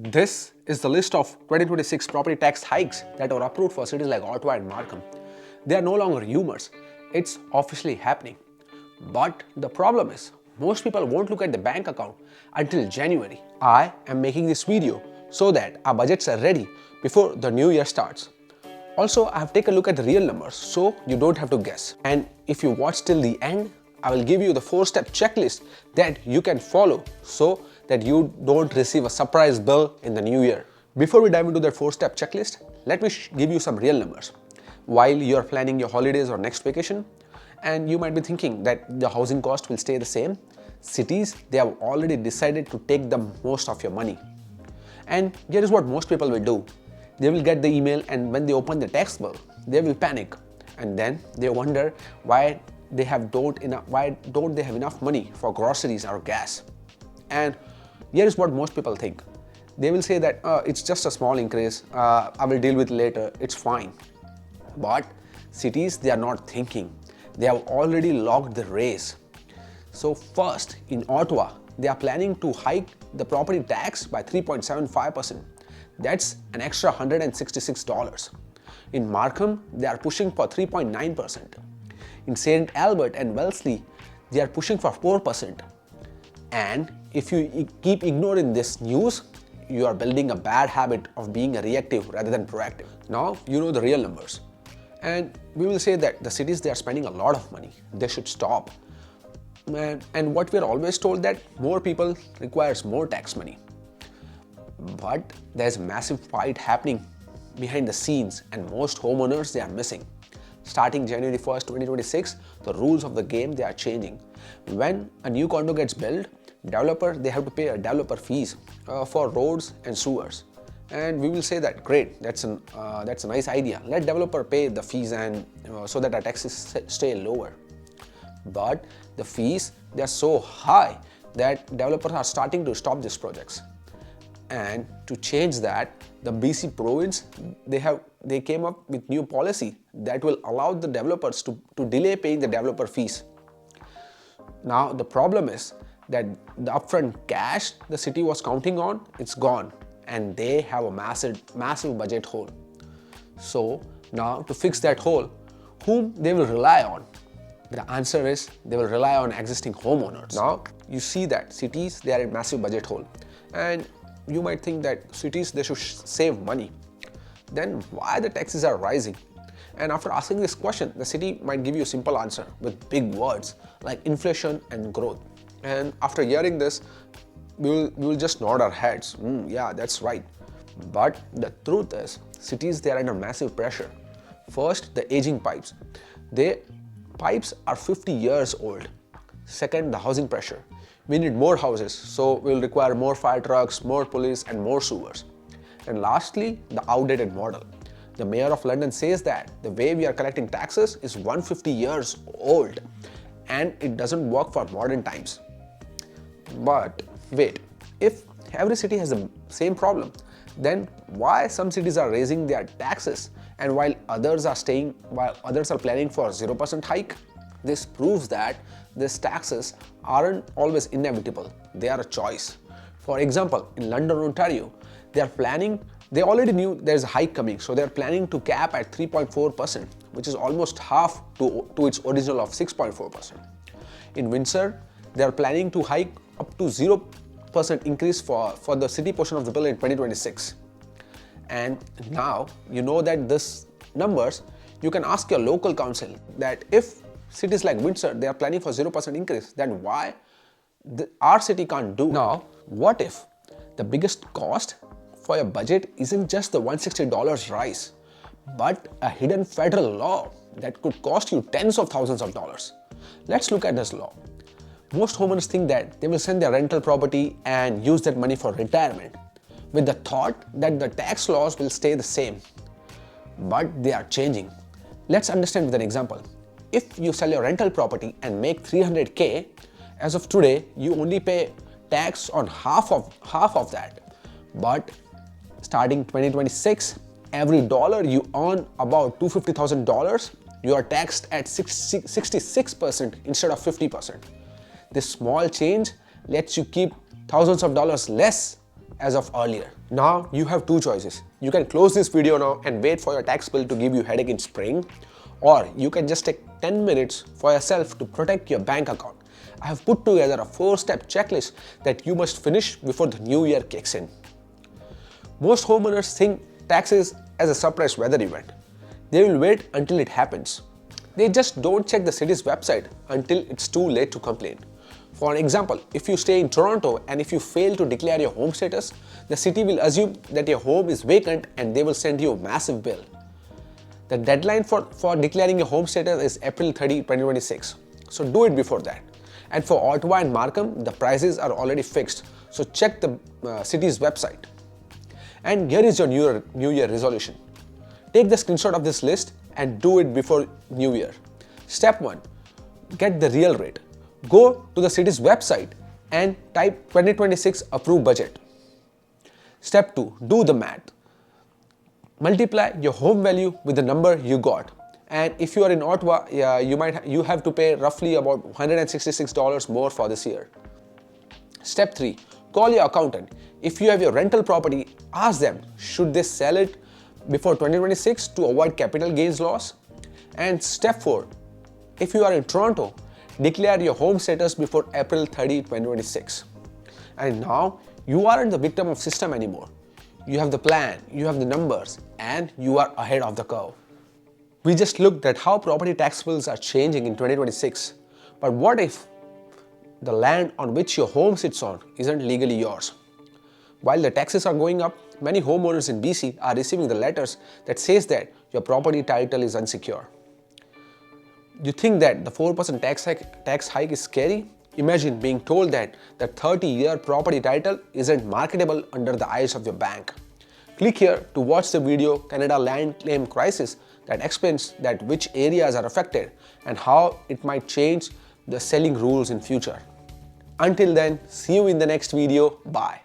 This is the list of 2026 property tax hikes that were approved for cities like Ottawa and Markham. They are no longer rumors, it's officially happening. But the problem is, most people won't look at the bank account until January. I am making this video so that our budgets are ready before the new year starts. Also, I have taken a look at the real numbers so you don't have to guess. And if you watch till the end, I will give you the 4-step checklist that you can follow so that you don't receive a surprise bill in the new year. Before we dive into that 4-step checklist, let me give you some real numbers. While you are planning your holidays or next vacation, and you might be thinking that the housing cost will stay the same, cities, they have already decided to take the most of your money. And here is what most people will do. They will get the email, and when they open the tax bill, they will panic. And then they wonder why don't they have enough money for groceries or gas. And here is what most people think. They will say that it's just a small increase, I will deal with later, it's fine. But cities, they are not thinking. They have already locked the race. So first, in Ottawa, they are planning to hike the property tax by 3.75%. That's an extra $166. In Markham, they are pushing for 3.9%. In St. Albert and Wellesley, they are pushing for 4%. And if you keep ignoring this news, you are building a bad habit of being a reactive rather than proactive. Now, you know the real numbers. And we will say that the cities, they are spending a lot of money. They should stop. And what we are always told that more people requires more tax money. But there's a massive fight happening behind the scenes, and most homeowners, they are missing. Starting January 1st, 2026, the rules of the game, they are changing. When a new condo gets built, developers, they have to pay a developer fees for roads and sewers. And we will say that, great, that's a nice idea. Let developer pay the fees and so that our taxes stay lower. But the fees, they are so high that developers are starting to stop these projects. And to change that, the BC province, they came up with new policy that will allow the developers to delay paying the developer fees. Now the problem is that the upfront cash the city was counting on, it's gone, and they have a massive budget hole. So now to fix that hole, whom they will rely on? The answer is they will rely on existing homeowners. Now you see that cities, they are in massive budget hole, and you might think that cities, they should save money. Then why the taxes are rising? And after asking this question, the city might give you a simple answer with big words like inflation and growth. And after hearing this, we will just nod our heads. Yeah, that's right. But the truth is, cities, they are under massive pressure. First, the aging pipes. Pipes are 50 years old. Second, the housing pressure. We need more houses, so we'll require more fire trucks, more police, and more sewers. And lastly, the outdated model. The mayor of London says that the way we are collecting taxes is 150 years old, and it doesn't work for modern times. But wait, if every city has the same problem, then why some cities are raising their taxes and while others are planning for 0% hike? This proves that these taxes aren't always inevitable, they are a choice. For example, in London, Ontario, they already knew there's a hike coming, so they're planning to cap at 3.4%, which is almost half to its original of 6.4%. In Windsor, they're planning to hike up to 0% increase for the city portion of the bill in 2026. And now you know that this numbers, you can ask your local council that if cities like Windsor, they are planning for 0% increase, then why our city can't do? Now, what if the biggest cost for your budget isn't just the $160 rise, but a hidden federal law that could cost you tens of thousands of dollars? Let's look at this law. Most homeowners think that they will sell their rental property and use that money for retirement, with the thought that the tax laws will stay the same. But they are changing. Let's understand with an example. If you sell your rental property and make $300K, as of today, you only pay tax on half of that. But starting 2026, every dollar you earn about $250,000, you are taxed at 66% instead of 50%. This small change lets you keep thousands of dollars less as of earlier. Now you have two choices. You can close this video now and wait for your tax bill to give you headache in spring, or you can just take 10 minutes for yourself to protect your bank account. I have put together a 4-step checklist that you must finish before the new year kicks in. Most homeowners think taxes as a surprise weather event. They will wait until it happens. They just don't check the city's website until it's too late to complain. For example, if you stay in Toronto and if you fail to declare your home status, the city will assume that your home is vacant and they will send you a massive bill. The deadline for declaring your home status is April 30, 2026. So do it before that. And for Ottawa and Markham, the prices are already fixed. So check the city's website. And here is your New Year resolution. Take the screenshot of this list and do it before New Year. Step 1. Get the real rate. Go to the city's website and type 2026 approved budget. Step 2. Do the math. Multiply your home value with the number you got. And if you are in Ottawa, you have to pay roughly about $166 more for this year. Step 3. Call your accountant. If you have your rental property, ask them, should they sell it before 2026 to avoid capital gains loss? And step 4. If you are in Toronto, declare your home status before April 30, 2026. And now, you aren't the victim of system anymore. You have the plan, you have the numbers, and you are ahead of the curve. We just looked at how property tax bills are changing in 2026. But what if the land on which your home sits on isn't legally yours? While the taxes are going up, many homeowners in BC are receiving the letters that says that your property title is unsecure. You think that the 4% tax hike is scary? Imagine being told that the 30-year property title isn't marketable under the eyes of your bank. Click here to watch the video Canada Land Claim Crisis that explains that which areas are affected and how it might change the selling rules in future. Until then, see you in the next video. Bye.